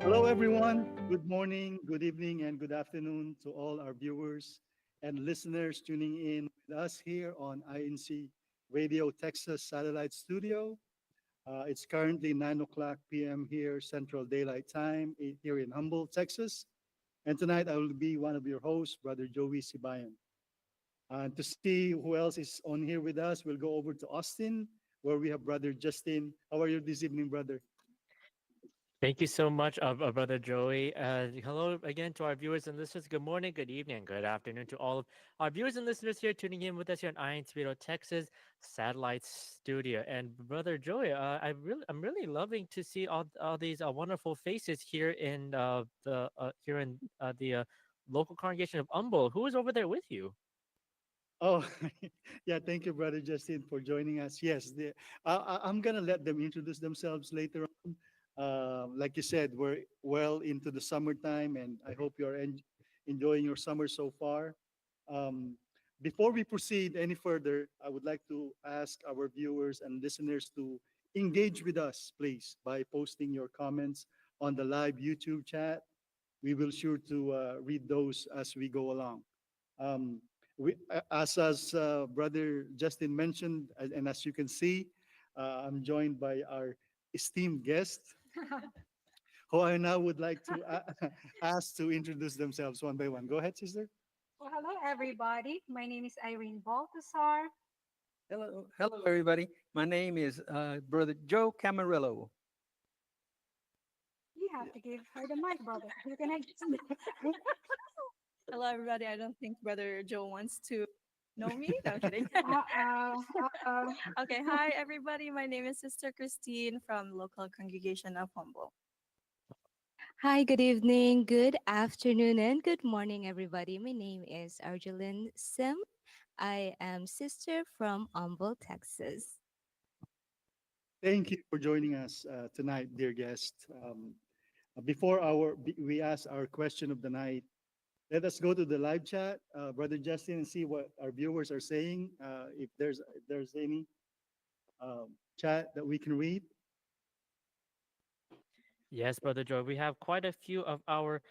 Hello, everyone. Good morning, good evening, and good afternoon to all our viewers and listeners tuning in with us here on INC Radio Texas Satellite Studio. It's currently 9 o'clock p.m. here, Central Daylight Time, here in Humboldt, Texas. And tonight I will be one of your hosts, Brother Joey Sibayan. And to see who else is on here with us, we'll go over to Austin, where we have Brother Justin. How are you this evening, brother? Thank you so much, Brother Joey. Hello again to our viewers and listeners. Good morning, good evening, good afternoon to all of our viewers and listeners here tuning in with us here in INCRadio, Texas Satellite Studio. And Brother Joey, I'm really loving to see all these wonderful faces here in the local congregation of Humble. Who is over there with you? Oh, yeah. Thank you, Brother Justin, for joining us. Yes, I'm going to let them introduce themselves later on. Like you said, we're well into the summertime, and I hope you're enjoying your summer so far. Um, Before we proceed any further, I would like to ask our viewers and listeners to engage with us, please, by posting your comments on the live YouTube chat. We will sure to read those as we go along. Um, as Brother Justin mentioned, and as you can see, I'm joined by our esteemed guest, who I now would like to ask to introduce themselves one by one. Go ahead, sister. Well, hello, everybody. My name is Irene Baltasar. Hello, everybody. My name is Brother Joe Camarillo. You have to give her the mic, brother. You can Hello, everybody. I don't think Brother Joe wants to know me. No, I'm kidding. uh-oh. Okay, hi, everybody. My name is Sister Christine from local congregation of Humble. Hi, good evening, good afternoon, and good morning, everybody. My name is Arjeline Sim. I am sister from Humble, Texas. Thank you for joining us tonight, dear guest. Before we ask our question of the night, let us go to the live chat, Brother Justin, and see what our viewers are saying. If there's any chat that we can read. Yes, Brother Joe. We have quite a few of our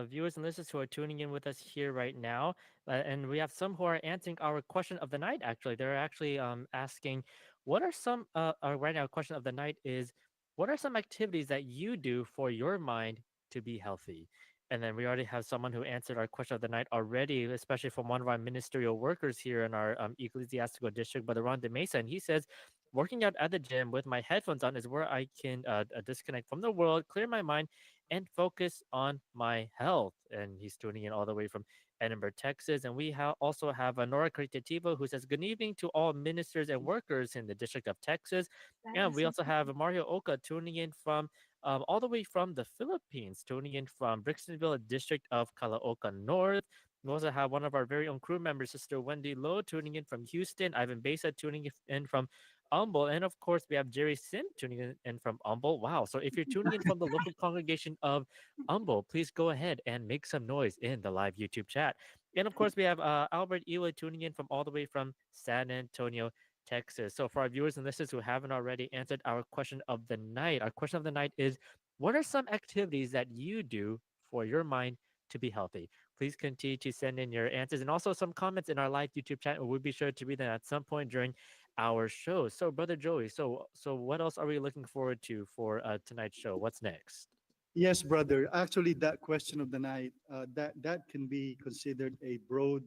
viewers and listeners who are tuning in with us here right now. And we have some who are answering our question of the night, actually. They're actually asking, what are some, right now, question of the night is, what are some activities that you do for your mind to be healthy? And then we already have someone who answered our question of the night already, especially from one of our ministerial workers here in our ecclesiastical district, Brother Ron de Mesa. And he says, working out at the gym with my headphones on is where I can disconnect from the world, clear my mind, and focus on my health. And he's tuning in all the way from Edinburgh, Texas. And we also have Nora Caritativa, who says, good evening to all ministers and workers in the District of Texas. And we also have Mario Oka tuning in from all the way from the Philippines, tuning in from Brixtonville, District of Caloocan North. We also have one of our very own crew members, Sister Wendy Lowe, tuning in from Houston, Ivan Besa tuning in from Humble, and of course we have Jerry Sim tuning in from Humble. Wow! So if you're tuning in from the local congregation of Humble, please go ahead and make some noise in the live YouTube chat. And of course we have Albert Ewa tuning in from all the way from San Antonio, Texas. So for our viewers and listeners who haven't already answered our question of the night, our question of the night is: what are some activities that you do for your mind to be healthy? Please continue to send in your answers and also some comments in our live YouTube chat, and we'll be sure to read them at some point during our show. So, Brother Joey, so what else are we looking forward to for tonight's show? What's next? Yes, brother. Actually, that question of the night, that can be considered a broad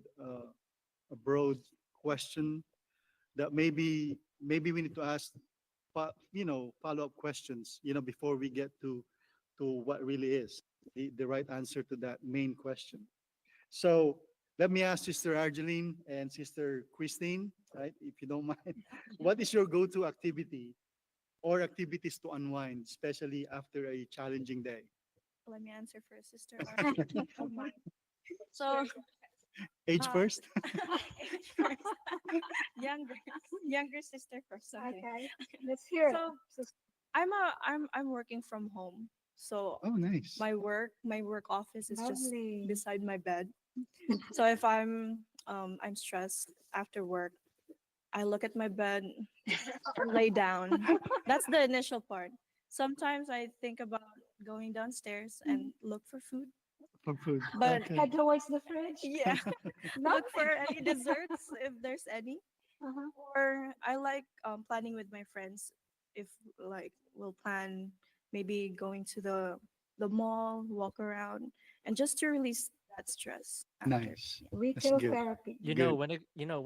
question that maybe we need to ask, follow-up questions, before we get to what really is the right answer to that main question. So let me ask Sister Argeline and Sister Christine, right, if you don't mind, what is your go-to activity or activities to unwind, especially after a challenging day? Let me answer first, Sister. So, Age uh, first? younger, younger sister first. Okay. Okay, let's hear it. So I'm working from home. So Oh, nice. my work office is just Lovely. beside my bed. So if I'm stressed after work, I look at my bed, lay down. That's the initial part. Sometimes I think about going downstairs Mhm. and look for food. For food. But Okay. Head towards the fridge. yeah, No. look for any desserts if there's any. Uh-huh. Or I like planning with my friends. If like we'll plan maybe going to the mall, walk around, and just to release that stress after. Nice. That's Retail good. therapy. Good.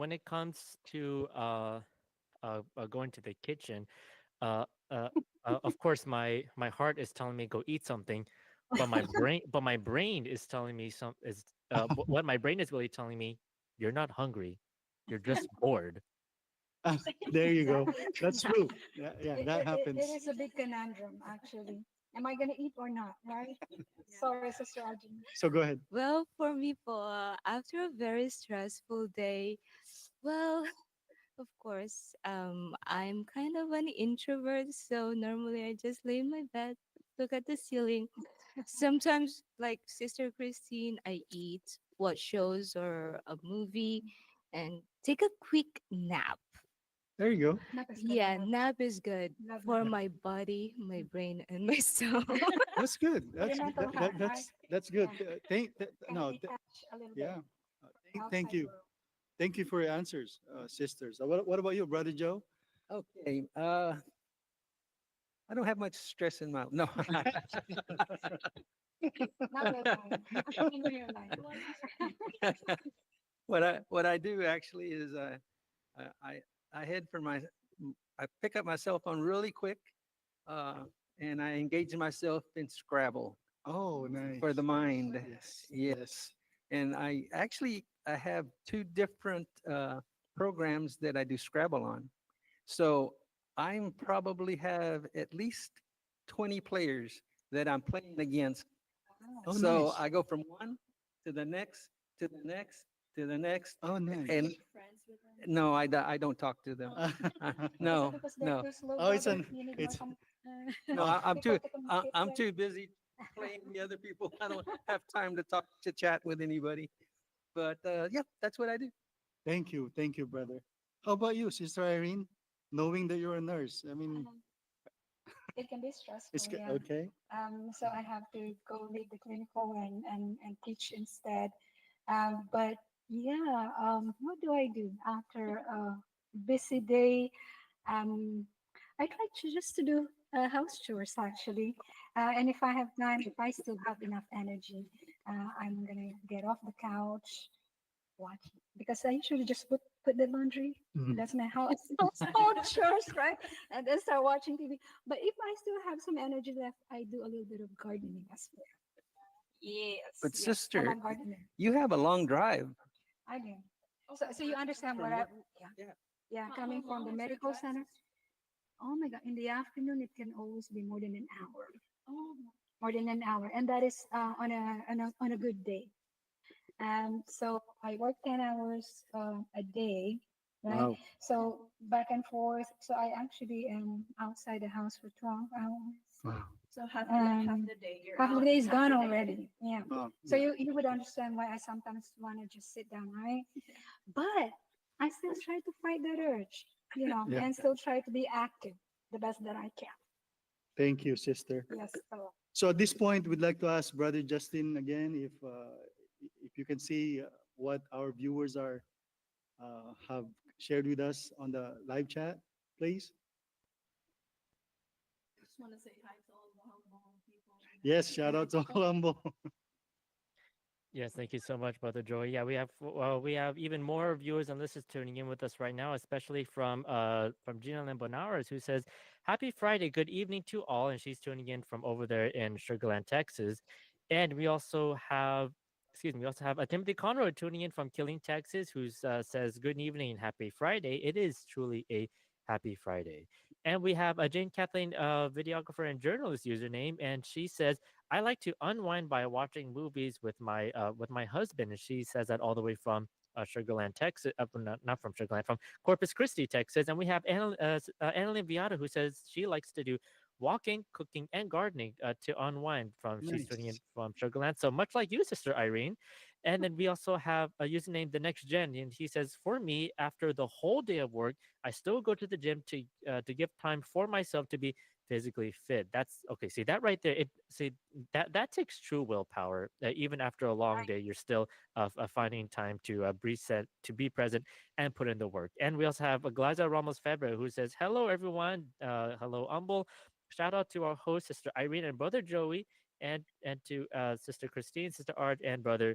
When it comes to going to the kitchen, uh, uh, of course my heart is telling me go eat something, but my brain is telling me what my brain is really telling me, you're not hungry, you're just bored. Ah, there you go. Exactly. That's true. Yeah, yeah, that It happens. is a big conundrum, actually. Am I gonna eat or not? Right? Sorry, Sister Arjun. So go ahead. Well, for me po, after a very stressful day, well, of course, I'm kind of an introvert, so normally I just lay in my bed, look at the ceiling. Sometimes, like Sister Christine, I eat, watch shows or a movie, and take a quick nap. There you go. Nap is good. Yeah, nap is good Love for nap. my body, my brain, and my soul. That's good. For your mental health, right? That's good. Yeah. Kind of No, detach a little yeah. bit. Thank Outside you. world. Thank you for your answers, sisters. What about you, brother Joe? Okay. I don't have much stress in my no. Not real time. In real life. what I do actually is I head for I pick up my cell phone really quick, uh, and I engage myself in Scrabble Oh, nice. for the mind. Yes. Yeah, Yes. and I have two different programs that I do Scrabble on. So I'm probably have at least 20 players that I'm playing against. Oh, So nice. I go from one to the next to the next to the next, Oh, nice. and Friends with them. no, I don't talk to them. Is it No, because they're no, too slow, Oh, it's brother? an You need more it's no. oh, people to communicate I'm with? too busy playing the other people. I don't have time to talk to chat with anybody. But yeah, that's what I do. thank you, brother. How about you, Sister Irene? Knowing that you're a nurse, I mean, Um, it can be it's stressful, yeah. okay. So I have to go lead the clinical and teach instead. But yeah, what do I do after a busy day? Um, I try to just to do house chores actually, and if I have time, if I still have enough energy, I'm gonna get off the couch, watch because I usually just put the laundry. Mhm. That's my house household chores, right? And then start watching TV. But if I still have some energy left, I do a little bit of gardening as well. Yes, But yes, I sister, love gardening. you have a long drive. I do. So you understand what I? Yeah, Yeah. yeah. Coming from the medical center. Oh my God! In the afternoon, it can always be more than an hour. More than an hour, and that is on a good day. So I work 10 hours a day, right? Wow. So back and forth. So I actually am outside the house for 12 hours. Wow. So half Um, the day you're Half of out. the day is gone already. Yeah. Wow. So you would understand why I sometimes want to just sit down, right? But I still try to fight that urge, Yeah. and still try to be active the best that I can. Thank you, sister. Yes. So So at this point, we'd like to ask Brother Justin again if you can see what our viewers are have shared with us on the live chat, please. Just want to say hi to all the humble people. Yes, shout out to Colombo. Yes, thank you so much, Brother Joy. Yeah, we have even more viewers and listeners tuning in with us right now, especially from Gina Limbonares, who says, "Happy Friday, good evening to all," and she's tuning in from over there in Sugarland, Texas. And we also have Timothy Conroy tuning in from Killeen, Texas, who says, "Good evening and happy Friday." It is truly a happy Friday. And we have a Jane Kathleen, videographer and journalist username, and she says, I like to unwind by watching movies with my husband, and she says that all the way from Sugarland, Texas. Not from Sugarland, from Corpus Christi, Texas. And we have Annalyn Viata, who says she likes to do walking, cooking, and gardening to unwind. From She's tuning in Nice. from Sugarland, so much like you, Sister Irene. And then we also have a username, the Next Gen, and he says, for me, after the whole day of work, I still go to the gym to give time for myself to be physically fit. That's okay. See that right there. It see that takes true willpower. Even after a long day, you're still finding time to reset, to be present, and put in the work. And we also have Glaza Ramos Febre who says, "Hello everyone. Hello Umble. Shout out to our host, Sister Irene and brother Joey, and to Sister Christine, Sister Art, and brother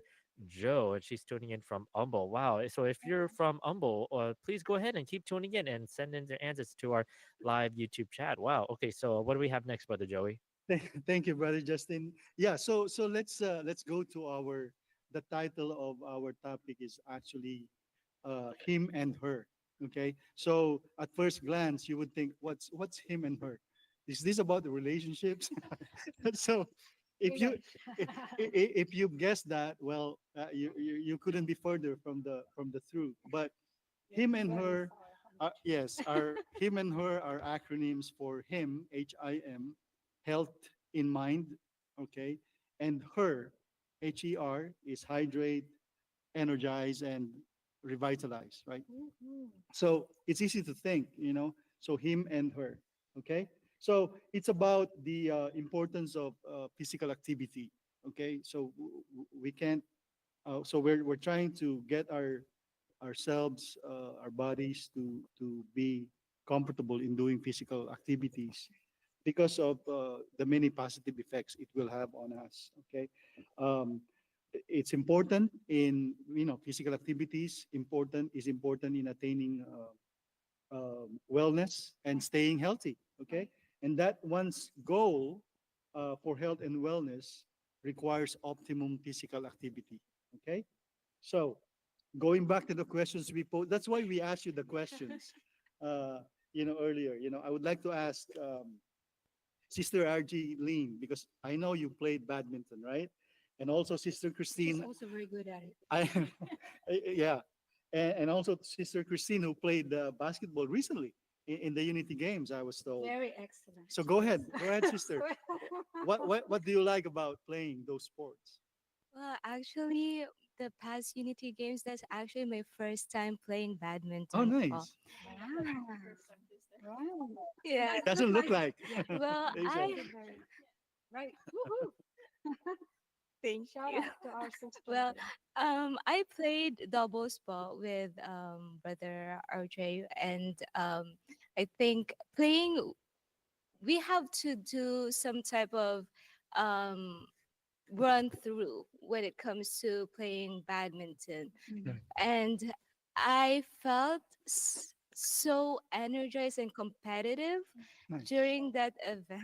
Joe." And she's tuning in from Umble. Wow. So if you're from Umble, please go ahead and keep tuning in and send in their answers to our live YouTube chat. Wow. Okay. So what do we have next, brother Joey? Thank you, brother Justin. Yeah, so let's go to our the title of our topic is actually him and her. Okay, so at first glance you would think what's him and her? Is this about the relationships? So if you if you guess that, well, you couldn't be further from the truth. But him and her, yes, are him and her are acronyms for him, HIM, health in mind, okay, and her, HER, is hydrate, energize, and revitalize, right? So it's easy to think, so him and her, okay? So it's about the importance of physical activity, okay? So we can't, so we're trying to get ourselves, our bodies to be comfortable in doing physical activities because of the many positive effects it will have on us. Okay, um, it's important in physical activities. Important in attaining wellness and staying healthy. Okay, and that one's goal for health and wellness requires optimum physical activity. Okay, so going back to the questions we posed, that's why we asked you the questions. Uh, earlier. I would like to ask Sister RG Lean because I know you played badminton, right? And also Sister She's Christine. also very good at it. I, yeah, and also Sister Christine who played basketball recently in the Unity Games. I was told. Very excellent. So go ahead, sister. What do you like about playing those sports? Well, actually, the past Unity games, that's actually my first time playing Oh, badminton. Oh, nice. Wow. yeah. Doesn't look like. Well, There you go. I Right. Woohoo. Thank Shout you. out to our sister. well, I played double sport with brother RJ, and I think playing we have to do some type of um run through when it comes to playing badminton, Mhm. and I felt so energized and competitive Nice. during that event.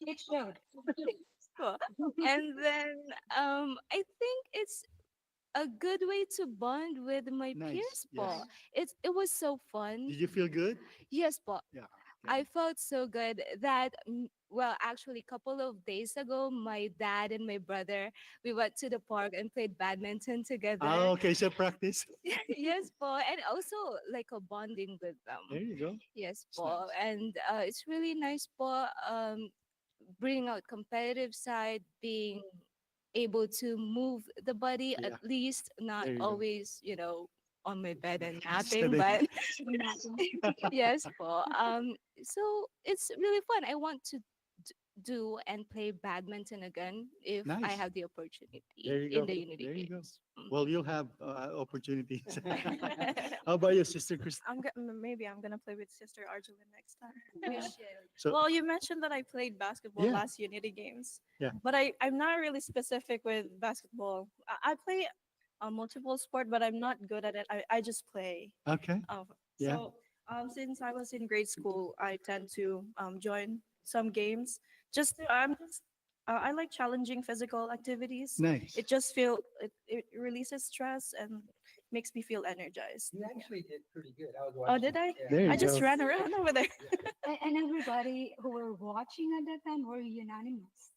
It showed. So, and then I think it's a good way to bond with my Nice. peers, Yes. Paul. It was so fun. Did you feel good? Yes, Paul. Yeah. Okay. I felt so good that well, actually, a couple of days ago, my dad and my brother, we went to the park and played badminton together. Okay. So practice. Yes, Paul, and also like a bonding with There them. you go. Yes, It's Paul, nice. and it's really nice, Paul. Bring out competitive side, being able to move the body at Yeah. least, not There you go. always, on my bed and napping, Steady. but yes, Paul. So it's really fun. I want to do and play badminton again if I Nice. have the There opportunity you in go. the Unity There you go. Games. Well, you'll have opportunities. How about you, Sister Christine? Maybe I'm gonna play with Sister Arjulin next time. We Yeah. should. So, Well, you mentioned that I played basketball yeah, last Unity Games. yeah. But I'm not really specific with basketball. I play multiple sport, but I'm not good at it. I just play. Okay. Um, Yeah. so since I was in grade school, I tend to join some games. I like challenging physical activities. Nice. It releases stress and makes me feel energized. You actually did pretty good. I was Oh, watching. did I? Yeah. There you I just go. ran around over there. And everybody who were watching at that time were unanimous.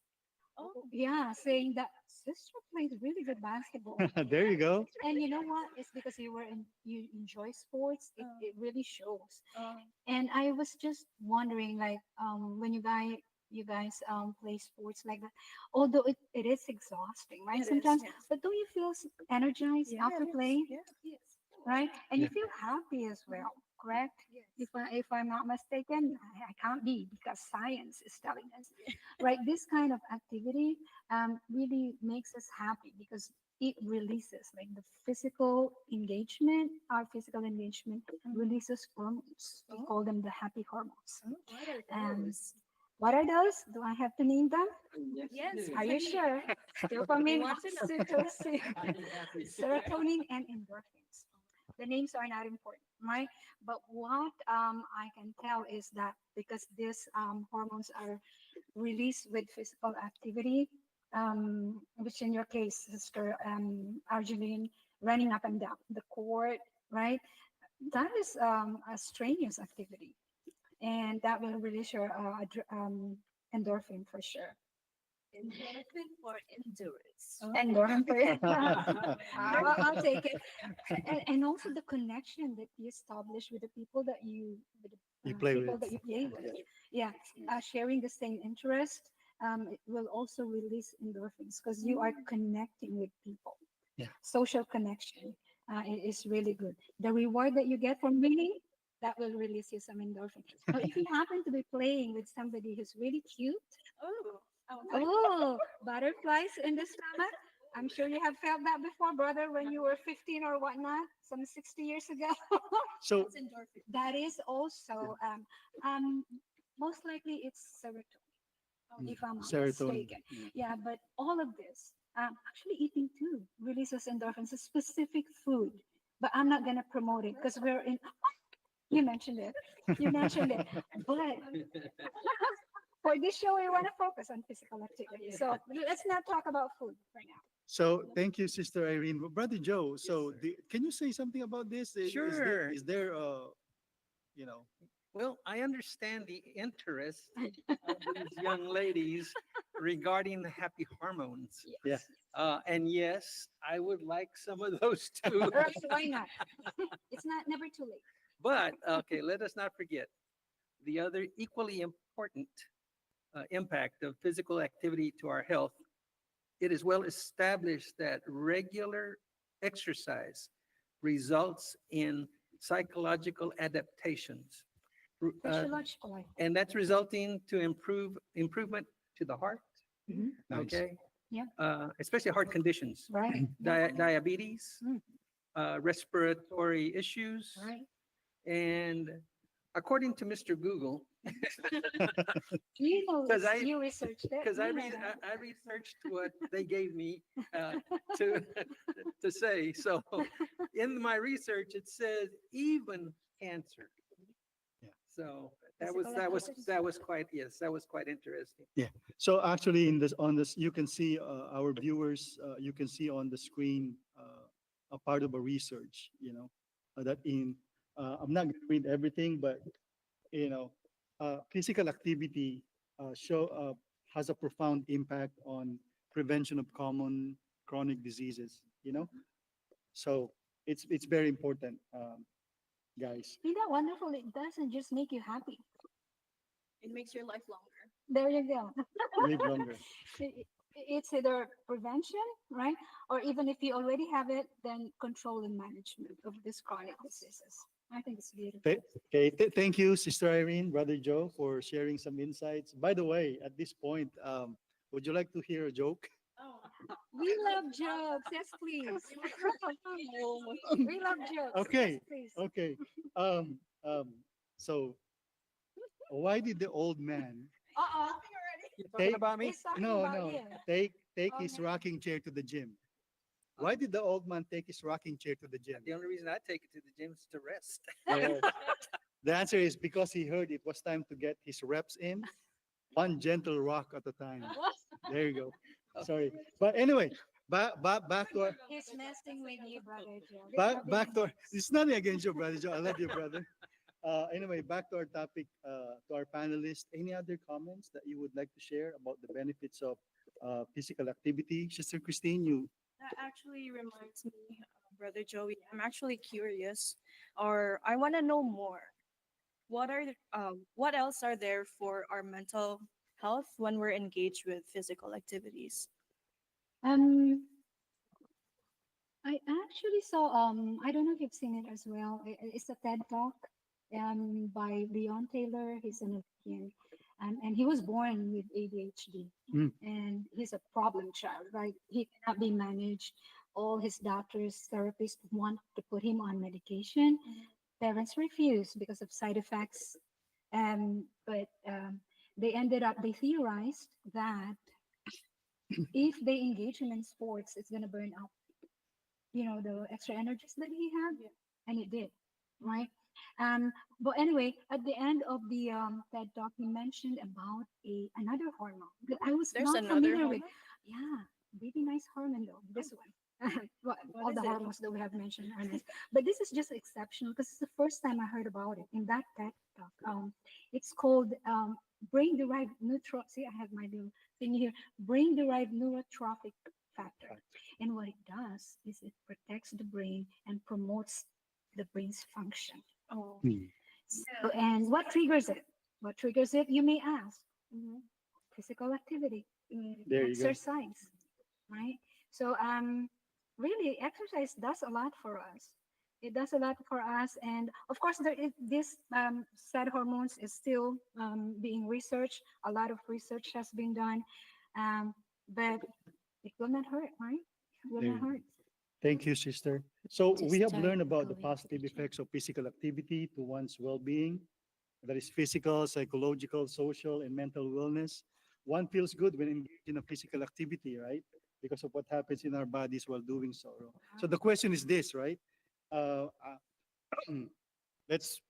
Oh, Yeah, saying that sister plays really good basketball. There you go. And you know what? It's because you enjoy sports. It really shows. uh, And I was just wondering, like, when you guys play sports like that, although it is exhausting, right? it is, Sometimes, yes. but don't you feel energized after Yes, playing, yes. right? And Yeah. you feel happy as well, correct? if I'm not mistaken, I can't be because science is telling us, right? This kind of activity really makes us happy because it releases like the physical engagement. Our physical engagement releases hormones. We call them the happy hormones. What are And those? what are those? Do I have to name them? Yes. Are you sure? We Dopamine, want to know. oxytocin, serotonin, and endorphins. The names are not important, right? But what I can tell is that because these hormones are released with physical activity, which in your case, Sister Argeline, running up and down the court, right? That is a strenuous activity, and that will release your endorphin for sure. Endorphin for endurance. Endorphin for I'll take it. And also the connection that you establish with the people that with the You play people with. that you play with. Yeah, sharing the same interest. It will also release endorphins because you are connecting with people. Yeah. Social connection is really good. The reward that you get from winning, that will release you some endorphins. Now, if you happen to be playing with somebody who's really cute, Oh. oh, butterflies in the stomach. I'm sure you have felt that before, brother, when you were 15 or whatnot, some 60 years ago. So It's endorphin. That is also, um, most likely it's serotonin, if I'm not serotonin. mistaken. Yeah, but all of this, actually eating too, releases endorphins, a specific food. But I'm not going to promote it because we're in, you mentioned it. You mentioned it. But for this show, we want to focus on physical activity. So let's not talk about food right now. So thank you, Sister Irene. Brother Joe, so can you say something about this? Sure. Is there you know, Well, I understand the interest of these young ladies regarding the happy hormones. Yeah. And yes, I would like some of those too. Right, why not? It's not never too late. But okay, let us not forget the other equally important impact of physical activity to our health. It is well established that regular exercise results in psychological adaptations. Physiological life. And that's resulting to improvement to the heart. Mhm. Nice. Okay. Yeah. Especially heart conditions, Right. diabetes, Mm. respiratory issues, Right. and according to Mr. Google, You know, 'Cause I- you researched it. because I Yeah. I researched what they gave me to to say. So in my research, it says even cancer. Yeah. So Physical activities. that was quite, yes, that was quite interesting. So actually, in this on this, you can see our viewers. You can see on the screen a part of a research. That in I'm not going to read everything, but you know, physical activity show has a profound impact on prevention of common chronic diseases. So it's very important, guys. Isn't that wonderful? It doesn't just make you happy. It makes your life longer. There you go. Live longer. It's either prevention, right? Or even if you already have it, then control and management of these chronic diseases. I think it's beautiful. Okay, thank you, Sister Irene, Brother Joe, for sharing some insights. By the way, at this point, would you like to hear a joke? Oh. We love jokes. Yes, please. We love jokes. Okay, Yes, please. okay. So why did the old man Uh-oh. You talking take about me? He's talking no about no you. take Oh, his man. rocking chair to the gym? Why did the old man take his rocking chair to the gym? The only reason I take it to the gym is to rest. Yeah. The answer is because he heard it was time to get his reps in, one gentle rock at a time. There you go. Sorry, but anyway, back to our He's messing with you, brother Joe. There's back nothing back to our, else. it's nothing against you, brother Joe. I love you, brother. Anyway, back to our topic, to our panelists. Any other comments that you would like to share about the benefits of physical activity? Sister Christine, you. That actually reminds me, Brother Joey, I'm actually curious, or I want to know more. What else are there for our mental health when we're engaged with physical activities? Um, I actually saw I don't know if you've seen it as well. It's a TED talk. by Leon Taylor. He's an American, and he was born with ADHD, Mm. and he's a problem child. Right, he cannot be managed. All his doctors, therapists want to put him on medication. Parents refuse because of side effects. But they theorized that if they engage him in sports, it's going to burn out, the extra energies that he had. Yeah. And it did, right? But anyway, at the end of the TED talk, he mentioned about another hormone that I was There's not another familiar with. hormone. Yeah, really nice hormone though. This one. Well, What all is the it? hormones that we have mentioned are nice, but this is just exceptional because it's the first time I heard about it in that TED talk. It's called brain-derived neutral. See, I have my little thing here. Brain-derived neurotrophic factor. And what it does is it protects the brain and promotes the brain's function. Oh. Mm. So, and what triggers it? What triggers it, you may ask? Mhm. Physical activity, There you go. exercise, right? So, really, exercise does a lot for us. It does a lot for us. And of course, this sad hormones is still being researched. A lot of research has been done. Um, but it will not hurt, right? It will There not you go. hurt. Thank you, sister. So we Just have start learned about the going to the positive gym. effects of physical activity to one's well-being. That is physical, psychological, social, and mental wellness. One feels good when engaged in a physical activity, right? Because of what happens in our bodies while doing so. So the question is this, right? Let's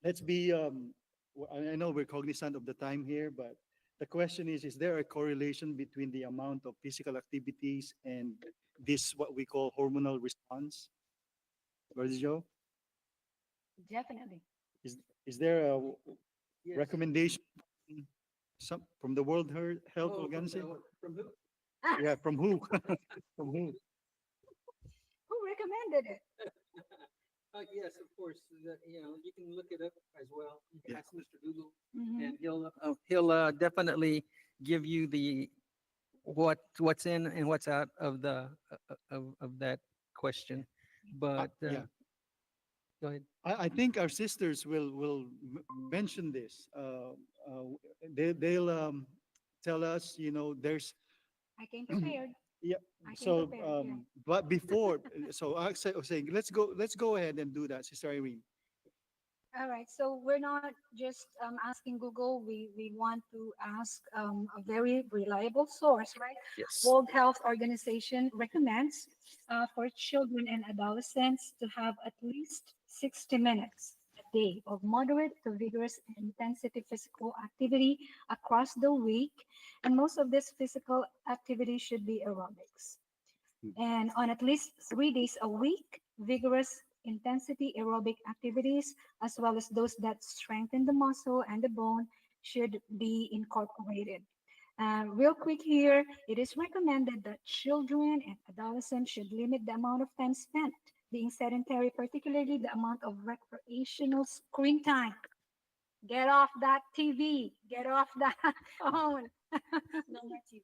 let's be. I know we're cognizant of the time here, but the question is there a correlation between the amount of physical activities and this what we call hormonal response? Where's Joe? Definitely. Is is there a Yes. recommendation from the World Health Oh, Organization? from who? Yeah, from who? From who? Who recommended it? Yes, of course. You can look it up as well. You can Yeah. ask Mr. Google, Mhm. and he'll definitely give you the what's in and what's out of the of that question. But Yeah, go ahead. I think our sisters will mention this. They'll tell us. There's I came prepared. yeah. I came So, prepared. Yeah. but before, so I was saying, let's go ahead and do that, Sister Irene. All right. So we're not just asking Google. We want to ask a very reliable source, right? Yes. World Health Organization recommends for children and adolescents to have at least 60 minutes a day of moderate to vigorous intensity physical activity across the week. And most of this physical activity should be aerobics. And on at least 3 days a week, vigorous intensity aerobic activities, as well as those that strengthen the muscle and the bone, should be incorporated. Real quick here, it is recommended that children and adolescents should limit the amount of time spent being sedentary, particularly the amount of recreational screen time. Get off that TV, get off that phone. No more TV.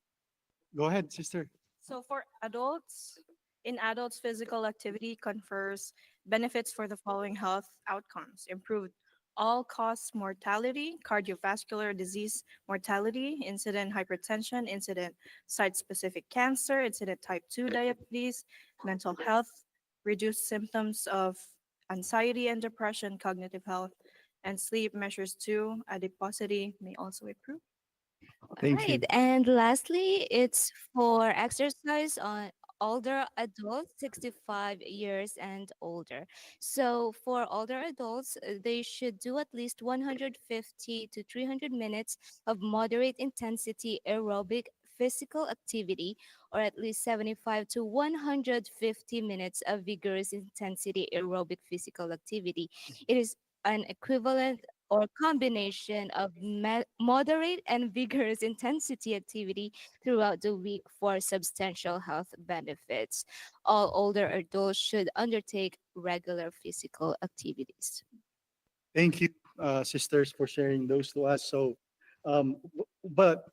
Go ahead, Sister. So for adults, in adults, physical activity confers benefits for the following health outcomes: improved all-cause mortality, cardiovascular disease mortality, incident hypertension, incident site-specific cancer, incident type 2 diabetes, mental health, reduced symptoms of anxiety and depression, cognitive health, and sleep measures too. Adiposity may also improve. All Thank right. you. And lastly, it's for exercise on older adults 65 years and older. So for older adults, they should do at least 150 to 300 minutes of moderate intensity aerobic physical activity, or at least 75 to 150 minutes of vigorous intensity aerobic physical activity. It is an equivalent or combination of moderate and vigorous intensity activity throughout the week for substantial health benefits. All older adults should undertake regular physical activities. Thank you, sisters, for sharing those to us. So, but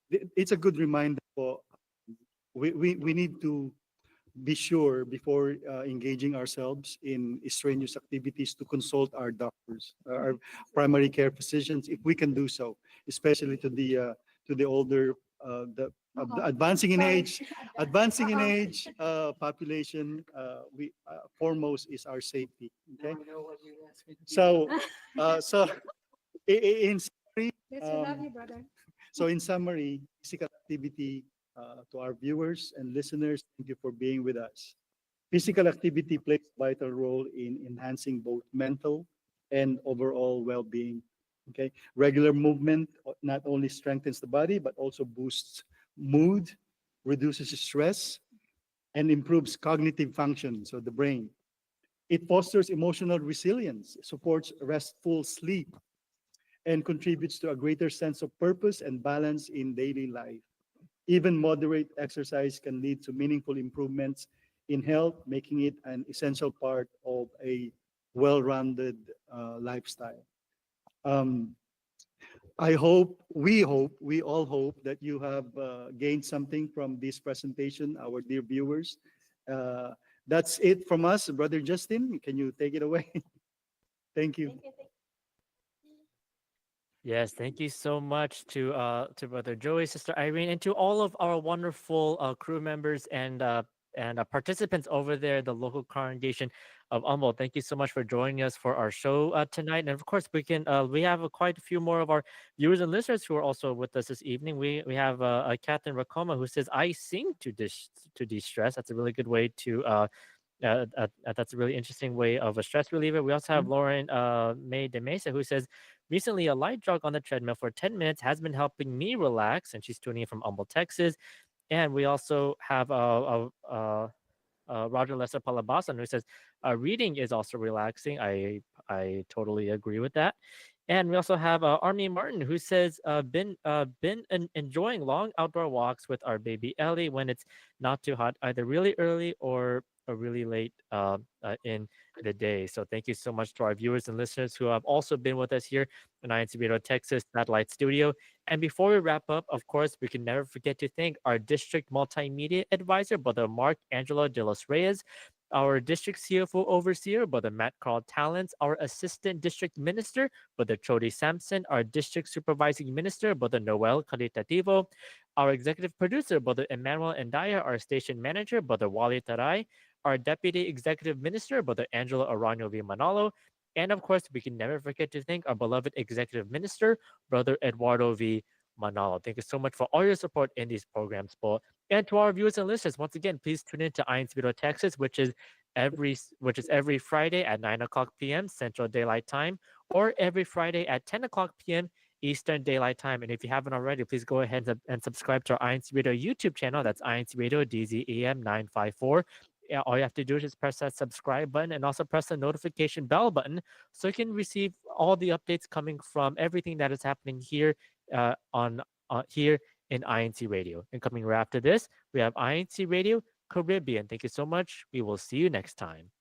it's a good reminder for we need to be sure before engaging ourselves in strenuous activities to consult our doctors, our primary care physicians, if we can do so, especially to the older, the Uh-oh. advancing in Sorry. age, advancing in Uh-oh. age population. We foremost is our safety. Okay, I know what you asked me to do. so so in summary, Yes, we love um, you, brother. so in summary, physical activity to our viewers and listeners, thank you for being with us. Physical activity plays a vital role in enhancing both mental and overall well-being. Okay, regular movement not only strengthens the body but also boosts mood, reduces stress, and improves cognitive function, so the brain. It fosters emotional resilience, supports restful sleep, and contributes to a greater sense of purpose and balance in daily life. Even moderate exercise can lead to meaningful improvements in health, making it an essential part of a well-rounded lifestyle. Um, we all hope that you have gained something from this presentation, our dear viewers. Uh, that's it from us, Brother Justin. Can you take it away? Thank you. Thank you. Yes, thank you so much to Brother Joey, Sister Irene, and to all of our wonderful crew members and participants over there, the local congregation of Humboldt. Thank you so much for joining us for our show tonight. And of course, we have quite a few more of our viewers and listeners who are also with us this evening. We have Captain Rakoma who says, "I sing to de-stress." That's a really good way to that's a really interesting way of a stress reliever. We also have Lauren May de Mesa who says, recently a light jog on the treadmill for 10 minutes has been helping me relax, and she's tuning in from Humble, Texas. And we also have Roger Lester Palabasan who says, reading is also relaxing. I totally agree with that. And we also have Army Martin who says, been enjoying long outdoor walks with our baby Ellie when it's not too hot, either really early or really late in the day. So thank you so much to our viewers and listeners who have also been with us here in INCRadio Texas Satellite Studio. And before we wrap up, of course, we can never forget to thank our district multimedia advisor, Brother Mark Angelo de los Reyes, our district CFO overseer, Brother Matt Carl Talents, our assistant district minister, Brother Chody Sampson, our district supervising minister, Brother Noel Caritativo, our executive producer, Brother Emmanuel Endaya, our station manager, Brother Wally Taray, our deputy executive minister, Brother Angelo Arano V. Manalo, and of course, we can never forget to thank our beloved executive minister, Brother Eduardo V. Manalo. Thank you so much for all your support in these programs, Paul. And to our viewers and listeners, once again, please tune in to INCRadio Texas, which is every Friday at 9 o'clock p.m. Central Daylight Time, or every Friday at 10 o'clock p.m. Eastern Daylight Time. And if you haven't already, please go ahead and subscribe to our INCRadio YouTube channel. That's INCRadio DZEM 954. Yeah, all you have to do is just press that subscribe button and also press the notification bell button so you can receive all the updates coming from everything that is happening here on here in INC Radio. And coming right after this, we have INC Radio Caribbean. Thank you so much. We will see you next time.